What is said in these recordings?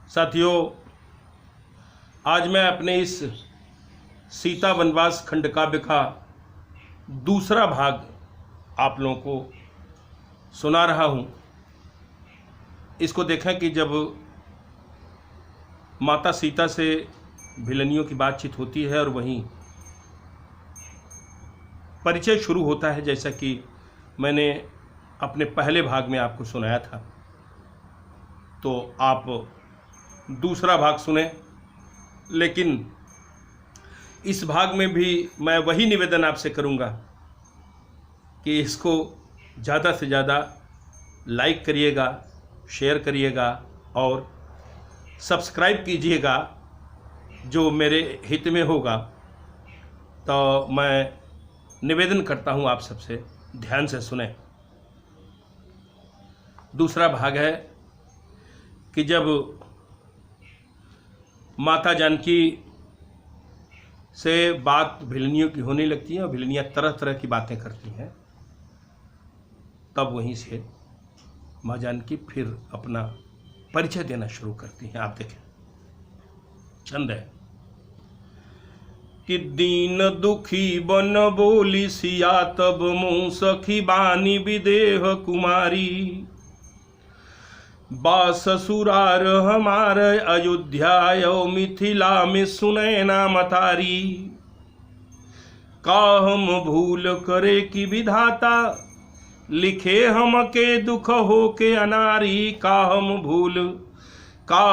साथियों, आज मैं अपने इस सीता वनवास खंड काव्य का दूसरा भाग आप लोगों को सुना रहा हूँ। इसको देखें कि जब माता सीता से भिलनियों की बातचीत होती है और वहीं परिचय शुरू होता है, जैसा कि मैंने अपने पहले भाग में आपको सुनाया था। तो आप दूसरा भाग सुने, लेकिन इस भाग में भी मैं वही निवेदन आपसे करूंगा कि इसको ज़्यादा से ज़्यादा लाइक करिएगा, शेयर करिएगा और सब्सक्राइब कीजिएगा, जो मेरे हित में होगा। तो मैं निवेदन करता हूं आप सबसे, ध्यान से सुने। दूसरा भाग है कि जब माता जानकी से बात भिलनियों की होने लगती है और भिलनियाँ तरह तरह की बातें करती हैं, तब वहीं से माँ जानकी फिर अपना परिचय देना शुरू करती हैं। आप देखें, छंद है कि दीन दुखी बन बोली सिया, तब मुँह सखी बानी विदेह कुमारी। बा ससुरार हमार अयोध्या मिथिला में सुने ना मतारी। का हम भूल करे कि विधाता, लिखे हम के दुख हो के अनारी। का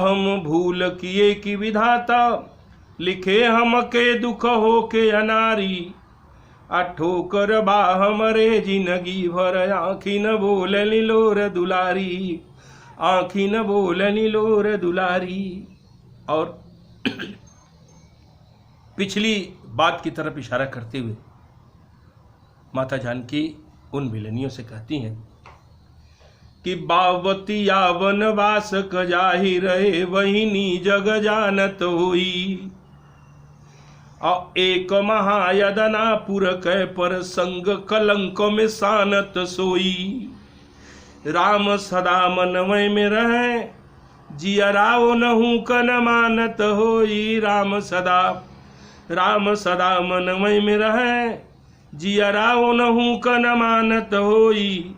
हम भूल किए कि विधाता, लिखे हम के दुख हो के अनारी। ठोकर बा हमरे जिंदगी भर, आँखी न बोल लीलोर दुलारी। आँखी न बोल नीलोर दुलारी। और पिछली बात की तरफ इशारा करते हुए माता जानकी उन भिलनियों से कहती हैं कि बावतिया वनवास क जाहि रहे, वहिनी जग जानत होई। एक महायदना पुर कै पर, संग कलंक में सानत सोई। राम सदा मनमय में रहे, जियराओ नहु कन मानत होई। राम सदा मनमय में रहे, जियराओ नहु कन मानत होई।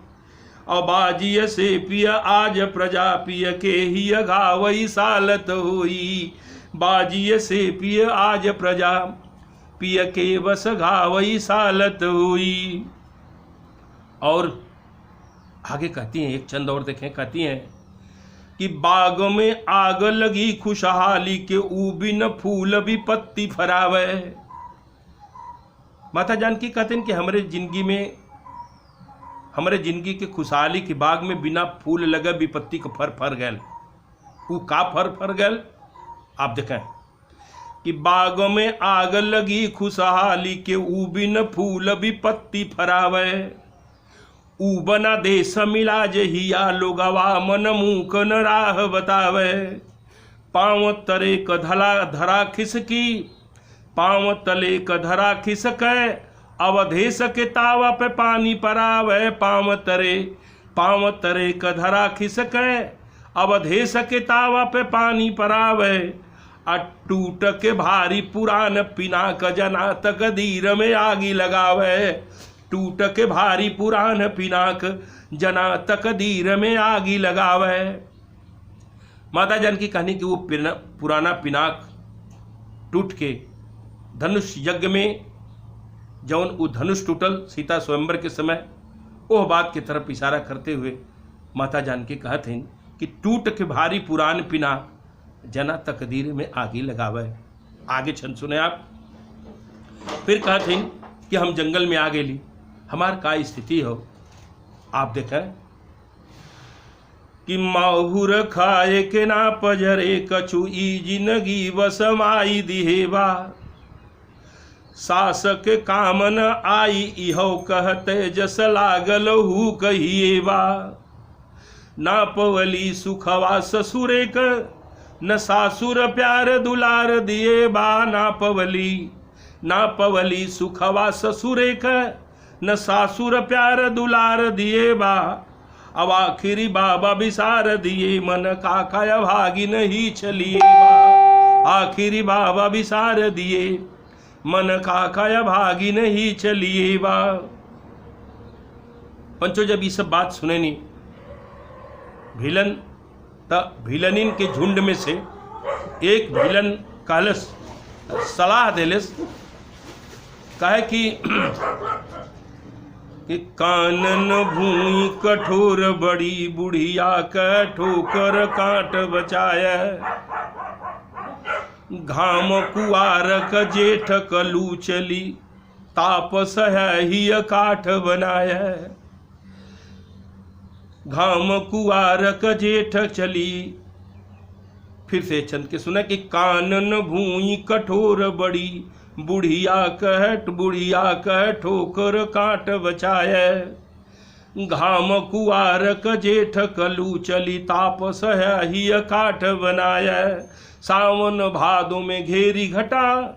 अबाजिय से पिय आज प्रजा, पिय के ही गावई सालत होई। बाजिय से पिय आज प्रजा, पिय के बस गावई सालत हुई। और आगे कहती हैं, एक चंद और देखें, कहती हैं कि बाग में आग लगी खुशहाली के, ऊबिन फूल भी पत्ती फरावे। माता जानकी कहते हैं कि हमारे जिंदगी के खुशहाली के बाग में बिना फूल लगे विपत्ति को फर गल। ऊ का फर गल, आप देखें कि बाग में आग लगी खुशहाली के, ऊबिन फूल भी पत्ती फरावे। ऊबना देश मिला जहिया, लोगवा मन मुँह न राह बतावे। पाँव तरे क धरा खिसकी, पाँव तले क धरा खिसकै, अवधेश के तावा पे पानी परावे। पाँव तरे क धरा खिसकै, अवधेश के तावा पे पानी परावे। टूट के भारी पुरान पिनाक, जना तकदीर में आगी लगावे। टूट के भारी पुरान पिनाक, जना तकदीर में आगी लगावे। माता जानकी कहनी कि वो पुराना पिनाक टूट के धनुष यज्ञ में जौन वो धनुष टूटल सीता स्वयंवर के समय, वह बात की तरफ इशारा करते हुए माता जानकी कहते हैं कि टूट के भारी पुरान पिनाक, जना तकदीर में आगी लगावे। आगे छंद सुने आप। फिर कहते हैं कि हम जंगल में आ गेली, हमार का स्थिति हो। आप देखें कि माहुर खाए के ना पजरे, कछु ई जिंदगी वसमाई दिहेवा। सासक काम न आई इहो, कहते जस लागल हु कहिएवा। ना पवली सुखवा ससुरे क, न सासुर प्यार दुलार दिए बा। ना पवली सुखवा ससुरे क, न सासुर प्यार दुलार दिए बा। अब आखिरी बाबा विसार दिए, मन काका भागी नहीं चलिए बा। आखिरी बाबा विसार दिए, मन काका भागी नहीं चलिए बा। पंचो जब ये सब बात सुने नहीं भिलन, तब भिलनिन के झुंड में से एक भिलन कहलस, सलाह देलस, कहे कि कानन भूमि कठोर बड़ी, बुढ़िया के ठोकर काट बचाय। घाम कुआर क जेठ कलू चली, तापस है ही काठ बनाय। घाम कुआर क जेठ चली, फिर से चंद के सुना कि कानन भूमि कठोर बड़ी, बुढ़िया कह ठोकर काट बचाए। घाम कुआर क जेठ कलू चली, तापस है ही काठ बनाए। सावन भादों में घेरी घटा,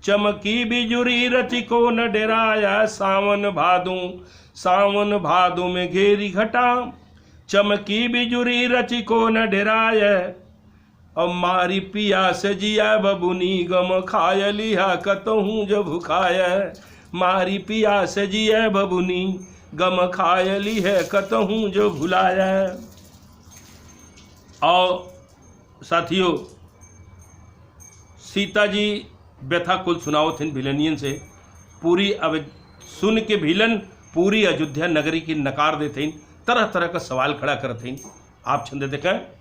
चमकी बिजुरी रचि को न डराया। सावन भादों में घेरी घटा, चमकी बिजुरी रचि को न डराय। अब मारी पिया से जिया बबुनी, गम खाय लिहा कतहूँ जो भुखाय। मारी पिया से जिया बबुनी, गम खाय लिहा कतहूँ जो भुलाय। और साथियों, सीता जी व्यथा कुल सुनाओ थे भिलनियन से। पूरी अब सुन के भिलन पूरी अयोध्या नगरी की नकार देते, तरह तरह का सवाल खड़ा करते। आप छंद देखें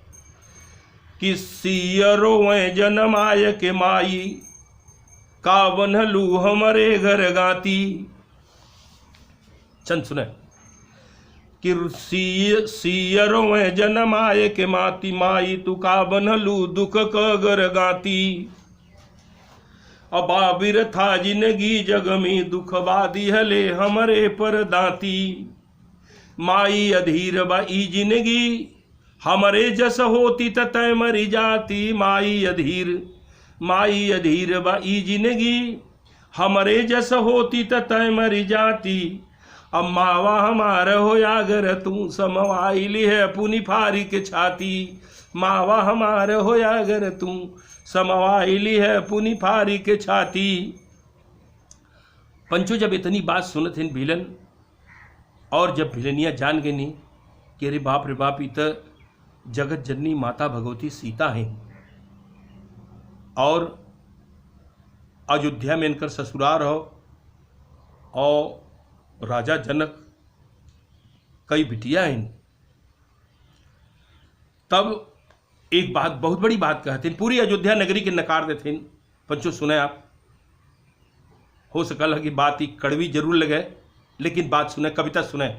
कि सियरो जनमाय के माई, का बनलू हमरे घर गाती। चंद सुने कि सियरो जनमाय के माती, माई तू का बनलू दुख क घर गाती। अब बाबिर था जिंदगी जग में, दुख बादी हले हमरे पर दाती। माई अधीर बाई जिंदगी, हमरे जस होती तय मरी जाती। माई अधीर बाई जिंदगी, हमरे जस होती तय मरी जाती। अब मावा हमार हो अगर तू, समवाई लिह पुनि फारी के छाती। मावा हमार हो अगर तू, समवाई लिह पुनि फारी के छाती। पंचो जब इतनी बात सुनत हैं भिलन, और जब भिलनिया जान गए नहीं कि अरे बाप रे बाप, इत जगत जननी माता भगवती सीता हैं, और अयोध्या में इनकर ससुराल हो, और राजा जनक कई बिटिया हैं। तब एक बात, बहुत बड़ी बात कहते हैं, पूरी अयोध्या नगरी के नकार देते हैं। पंचो सुने आप, हो सकल है कि बात ही कड़वी जरूर लगे, लेकिन बात सुने, कविता सुने।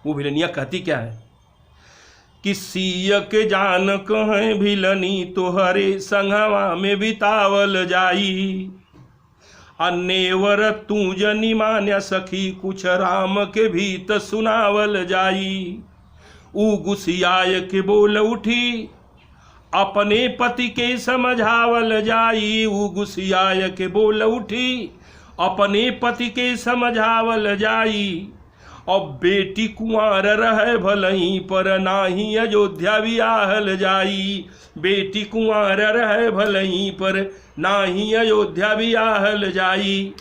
वो भिलनिया कहती क्या है कि सिय के जान कहें भिलनी, तोहरे संगवा में बितावल जाई। अनेवर तू जनी मान्या सखी, कुछ राम के भीत सुनावल जाई। ऊ गुसियाय के बोल उठी, अपने पति के समझावल जाई। ऊ गुसियाय के बोल उठी, अपने पति के समझावल जाई। और बेटी कुंवर रहे भलही, पर नाही अयोध्या बियाहल जाई। बेटी कुंवर रहे भलही, पर नाही अयोध्या बियाहल जाई।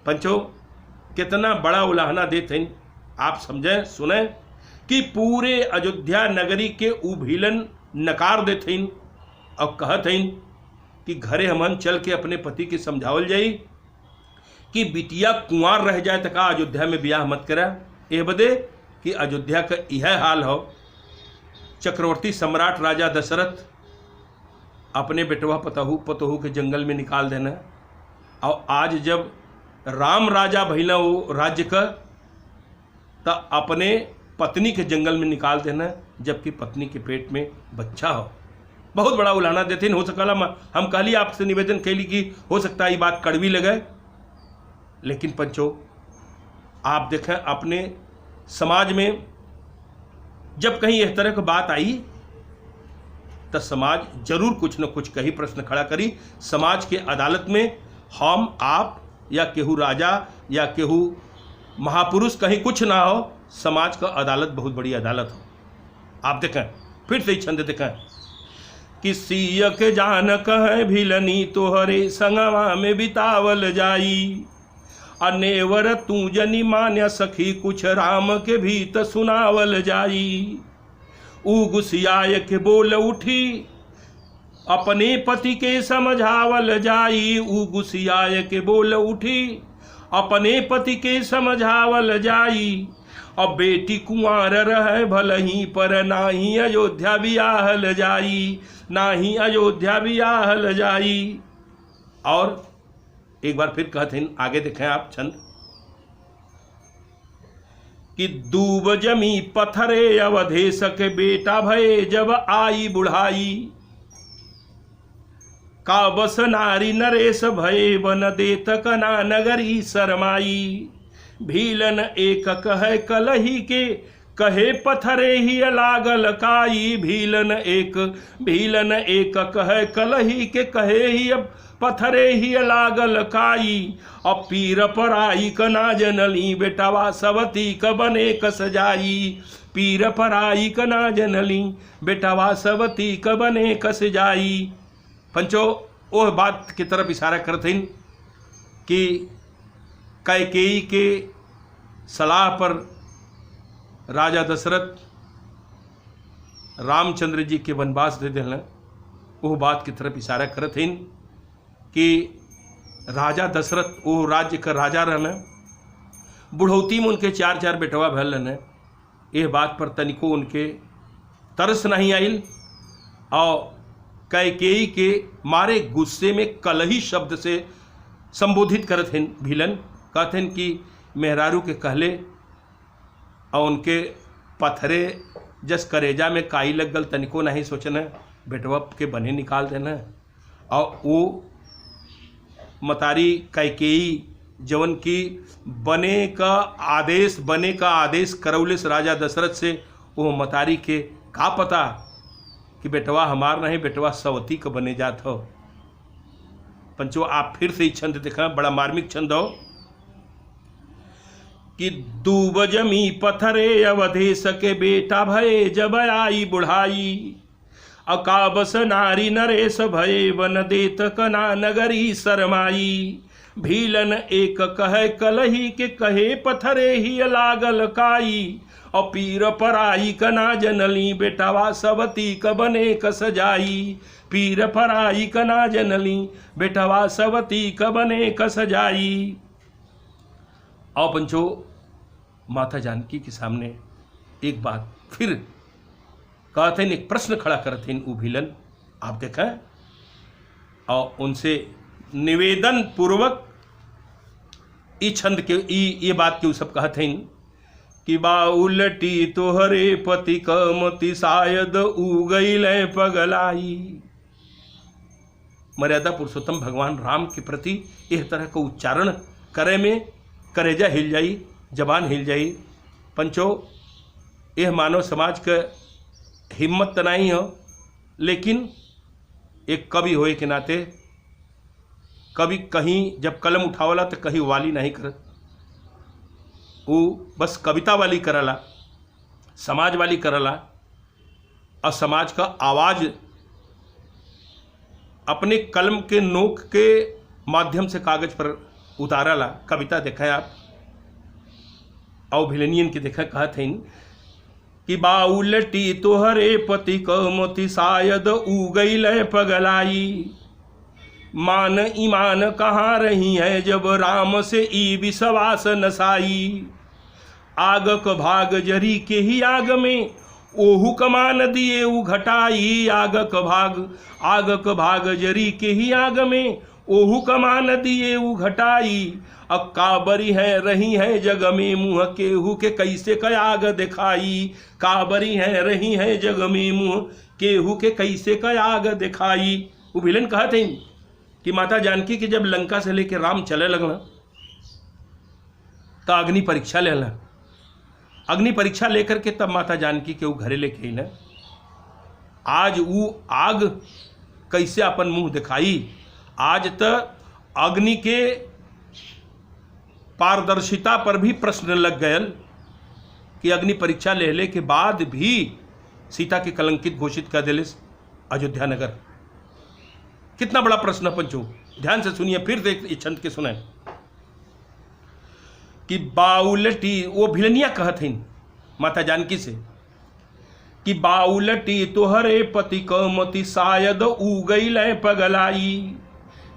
पंचो कितना बड़ा उलाहना देते हैं, आप समझें, सुने कि पूरे अयोध्या नगरी के उभिलन नकार देते हैं, और कहते हैं कि घरे हमन चल के अपने पति के समझावल जाई कि बिटिया कुंवार रह जाए तो का अयोध्या में ब्याह मत करा। ये बदे कि अयोध्या का यह हाल हो, चक्रवर्ती सम्राट राजा दशरथ अपने बेटवा पतहू के जंगल में निकाल देना, और आज जब राम राजा भइला वो राज्य का, तो अपने पत्नी के जंगल में निकाल देना, जबकि पत्नी के पेट में बच्चा हो। बहुत बड़ा उलाहना देते। हो सकला हम कहली आपसे निवेदन कैली कि हो सकता है ये बात कड़वी लगे, लेकिन पंचो आप देखें अपने समाज में जब कहीं इस तरह की बात आई तो समाज जरूर कुछ न कुछ कहीं प्रश्न खड़ा करी। समाज के अदालत में हम आप या केहू राजा या केहू महापुरुष कहीं कुछ ना हो, समाज का अदालत बहुत बड़ी अदालत हो। आप देखें, फिर से छंद देखें कि सिय के जान कहे भिलनी तोहरे संगवा में बितावल जाई, अनेवर तू जनी मान्य सखी कुछ राम के भीत सुनावल जाई। ऊ गुस्सियाय के बोल उठी अपने पति के समझावल जाई, ऊ गुस्सियाय के बोल उठी अपने पति के समझावल जाई। अब बेटी कुंवार रहे भलही पर नाही अयोध्या बियाहल जाई, नाही अयोध्या बियाहल जाई। और एक बार फिर कहते हैं, आगे देखें आप छंद कि दूब जमी पत्थरे अवधेश के बेटा भये जब आई बुढ़ाई, का बस नारी नरेश भये बन देत कना नगरी शरमाई। भीलन एक कहे कलही के कहे पत्थरे ही लागल काई, भीलन एक कहे कलही के कहे ही पत्थरे ही लागल काई। अब पीर पराई कना जनली बेटावा सवती क बने कस जाई, पीर पराई कना जनली बेटावा सवती क बने कस जाई। पंचो ओह बात की तरफ इशारा करते हैं कि कैकेयी के सलाह पर राजा दशरथ रामचंद्र जी के वनवास दे दिल, वह बात की तरफ इशारा करते हैं कि राजा दशरथ वो राज्य का राजा रहने, बुढ़ौती में उनके 4 बेटवा भल रहने। यह बात पर तनिको उनके तरस नहीं आइल और कैकेयी के मारे गुस्से में कलही शब्द से संबोधित करते हैं भीलन। कहते हैं कि मेहरारू के कहले और उनके पत्थरे जस करेजा में काई लग गल, तनिको नहीं सोचना बेटवा के बने निकाल देना। और वो मतारी कैकेयी जवन की बने का आदेश करौलिस राजा दशरथ से, वो मतारी के का पता कि बेटवा हमार नहीं, बेटवा सवती का बने जात हो। पंचो आप फिर से ही छंद देखा, बड़ा मार्मिक छंद हो कि दूब जमी पत्थरे अवधेश के बेटा भये जब आई बुढ़ाई, अकाबस नारी नरेश भये वन देत कना नगरी शरमाई। भीलन एक कहे कलही के कहे पत्थरे ही लागल काई, और पीर पराई कना जनली बेटावा सवती क बने कस जाई, पीर पराई कना जनली बेटावा सवती क बने कस जाई। और पंचो माता जानकी के सामने एक बात फिर कहते हैं, एक प्रश्न खड़ा करते हैं वो भीलन। आप देखें और उनसे निवेदन पूर्वक इस छंद के ये बात के सब कहते हैं कि बा उलटी तोहरे पति कमति शायद उगईल पगलाई। मर्यादा पुरुषोत्तम भगवान राम के प्रति इस तरह का उच्चारण करे में करेजा हिल जाई, जबान हिल जाई। पंचो यह मानव समाज का हिम्मत तो नहीं हो, लेकिन एक कवि होए के नाते कभी कहीं जब कलम उठावला तो कहीं वाली नहीं करत, वो बस कविता वाली करला, समाज वाली करला, और समाज का आवाज़ अपने कलम के नोक के माध्यम से कागज पर उतारला। कविता देखा आप और भिलनियन के देखा कहते हैं कि बाउलटी तोहरे पति कमति शायद उगईल पगलाई। मान ईमान कहाँ रही है जब राम से ई विश्वास नसाई। आग क भाग जरी के ही आग में ओहू कमान दिए उ घटाई। आग क भाग जरी के ही आग में ओहू कमान दिए उ घटाई। अब काबरी है रही है जग में मुँह केहू के कैसे कयाग दिखाई। काबरी है रही है जग में मुँह केहू के कैसे कयाग दिखाई। वो भिलन कहते हैं कि माता जानकी की जब लंका से लेकर राम चले लगना तो अग्नि परीक्षा लेना, अग्नि परीक्षा लेकर के तब माता जानकी के वो घरे लेके ना। आज वो आग कैसे अपन मुंह दिखाई। आज तो अग्नि के पारदर्शिता पर भी प्रश्न लग गयल कि अग्नि परीक्षा ले के बाद भी सीता के कलंकित घोषित कर दिले अयोध्या नगर। कितना बड़ा प्रश्न पंचो, ध्यान से सुनिए, फिर से इस छंद के सुने कि बाउलटी, वो भिलनिया कहत हन माता जानकी से कि बाउलटी तोहरे पति कमति शायद उगई पगलाई,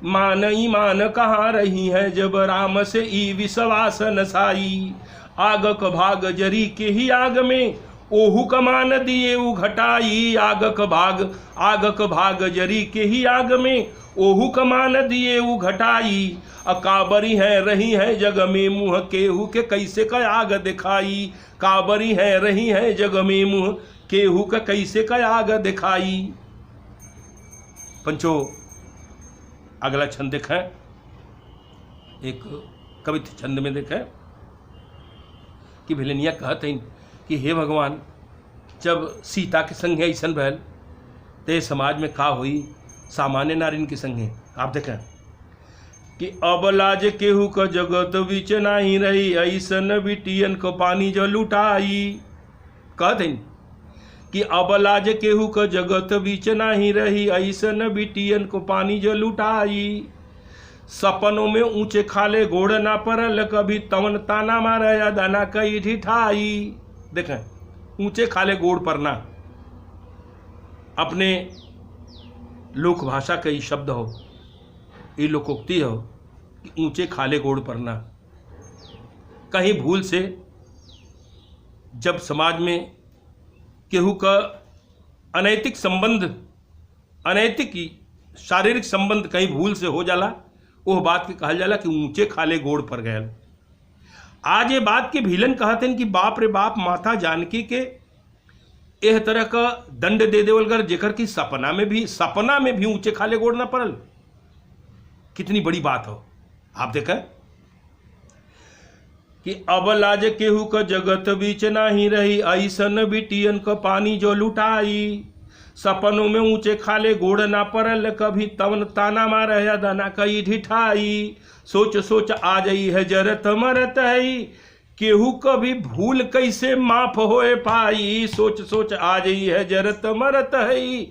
मान ईमान कहाँ रही है जब राम से ई विश्वास नसाई, आगक भाग जरी के ही आग में ओहू कमान दिए उ घटाई, आगक भाग जरी के ही आग में ओहू कमान दिए उ घटाई, काबरी है रही है जग में मुँह केहू के कैसे का आग दिखाई, काबरी है रही है जग में मुँह केहू का कैसे का आग दिखाई। पंचो अगला छंद देखें, एक कवित छंद में देखें कि भिलनिया कहते हैं कि हे भगवान, जब सीता के संग ऐसा भैल तो समाज में का हुई सामान्य नारिन के संगे। आप देखें कि अब लाज केहू का जगत बीच नहीं रही, ऐसन बिटियन को पानी जो लुटाई। कहते हैं कि अब लाज केहू का जगत बीच नहीं रही, ऐसन बिटियन को पानी जो लुटाई, सपनों में ऊंचे खाले गोड़ ना परल, कभी तवन ताना मारा दाना कई ढिठाई। देखें ऊंचे खाले गोड़ परना अपने लोक भाषा का ही शब्द हो, ये लोकोक्ति हो कि ऊंचे खाले गोड़ परना। कहीं भूल से जब समाज में केहू का अनैतिक संबंध, अनैतिक शारीरिक संबंध कहीं भूल से हो जाला, वो बात के कहल जाला कि ऊंचे खाले गोड़ पर गए। आज ये बात के भिलन कहते हैं कि बाप रे बाप, माता जानकी के एह तरह का दंड दे देवल कर जेकर की सपना में भी ऊंचे खाले गोड़ ना पड़ल। कितनी बड़ी बात हो। आप देखें कि अब लाज केहू का जगत बीच नाही रही, ऐसन बिटियन का पानी जो लुटाई, सपनों में ऊंचे खाले गोड़ ना परल, कभी तवन ताना मारा या दाना कई ढिठाई, सोच सोच आ जाई है जरत मरत है, केहू कभी भूल कैसे माफ होए पाई, सोच सोच आ जाई है जरत मरत है,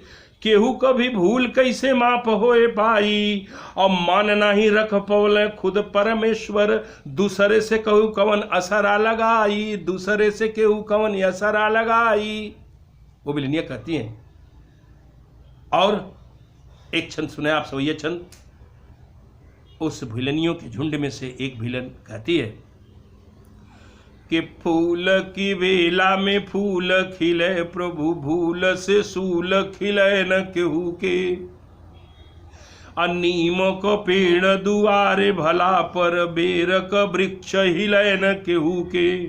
केहू कभी भूल कैसे माफ होए पाई, और मान नहीं रख पौले खुद परमेश्वर, दूसरे से कहू कवन असरा लगाई, दूसरे से केहू कवन असरा लगाई। वो बिलनिया कहती हैं। और एक छंद सुने आप सब, ये छंद उस भिलनियों के झुंड में से एक भिलन कहती है कि फूल की बेला में फूल खिले प्रभु, भूल से सूल खिले न केहू के, नीम को पेड़ दुआरे भला पर, बेर का वृक्ष हिले न केहू के,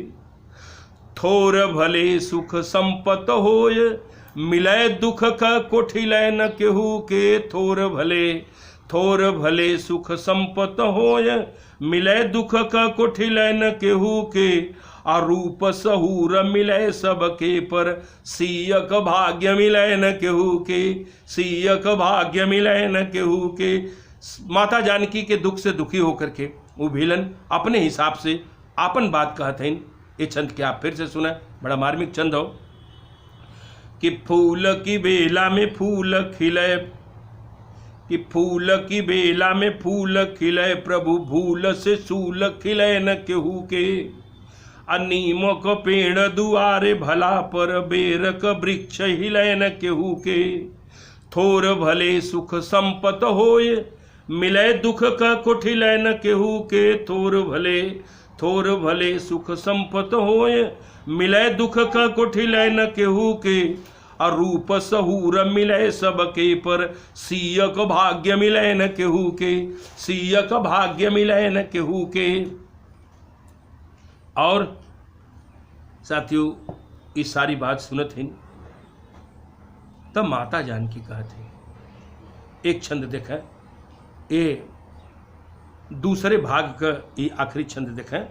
थोर भले सुख संपत होय, मिले दुख का कोठिले न केहू के, थोर भले सुख संपत होय, मिले दुख का कोठिले न केहू के, रूप सहूर मिले सबके पर, सियक भाग्य मिले न केहू के, सियक भाग्य मिले न केहू के। माता जानकी के दुख से दुखी होकर के वो भिलन अपने हिसाब से आपन बात कहते हैं। ये छंद के आप फिर से सुना, बड़ा मार्मिक छंद हो कि फूल की बेला में फूल खिले, कि फूल की बेला में फूल खिले प्रभु, भूल से सूल खिले न केहू के, नीम को पेड़ दुआरे भला पर, बेर का वृक्ष हिले न केहू के, थोर भले सुख संपत होय, मिले दुख का कोठिले न केहू के, थोर भले सुख संपत होय, मिले दुख का कोठिले न केहू के, रूप सहूर मिले सबके पर, सियक भाग्य मिले न केहू के, सियक भाग्य मिले न केहू के। और साथियों इस सारी बात सुनत हैं तब माता जानकी कहते एक छंद देखा, ये दूसरे भाग का ये आखिरी छंद देखें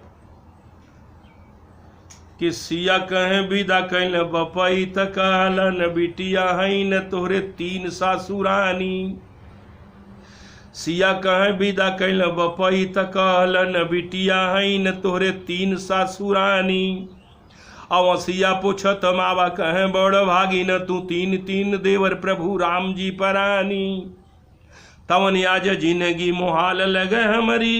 कि सिया कहें विदा कैल बपई तकालन, बिटिया है न तोहरे 3 सासुरानी, सिया कहें विदा कैल बपई तकालन, बिटिया है न तोहरे 3 सासुरानी, अवसिया पूछत मावा कहें बड़ भागिन तू तीन तीन देवर प्रभु राम जी परानी। तवन आज जिंदगी मोहाल लगे हमारी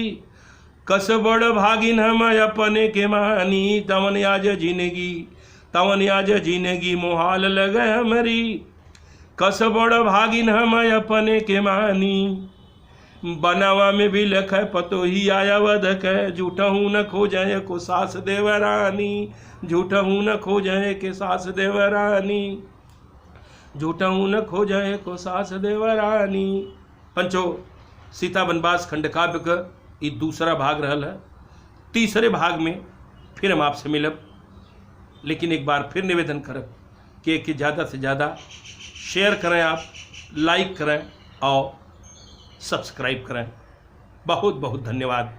कस बड़ भागिन हम अपने के मानी। तवन आज जिंदगी मोहाल लगे हमारी कस बड़ भागिन हम अपने के मानी। बनावा में भी लख पतोही आया वधक झूठहूँ न खोजय को सास देवरानी। झूठहूँ न खोजय के सास देवरानी। झूठहूँ न खोजय को सास देवरानी। पंचो सीता वनवास खंड काव्य का ये दूसरा भाग रहल है। तीसरे भाग में फिर हम आपसे मिलब, लेकिन एक बार फिर निवेदन करब कि ज़्यादा से ज़्यादा शेयर करें, आप लाइक करें और सब्सक्राइब करें। बहुत बहुत धन्यवाद।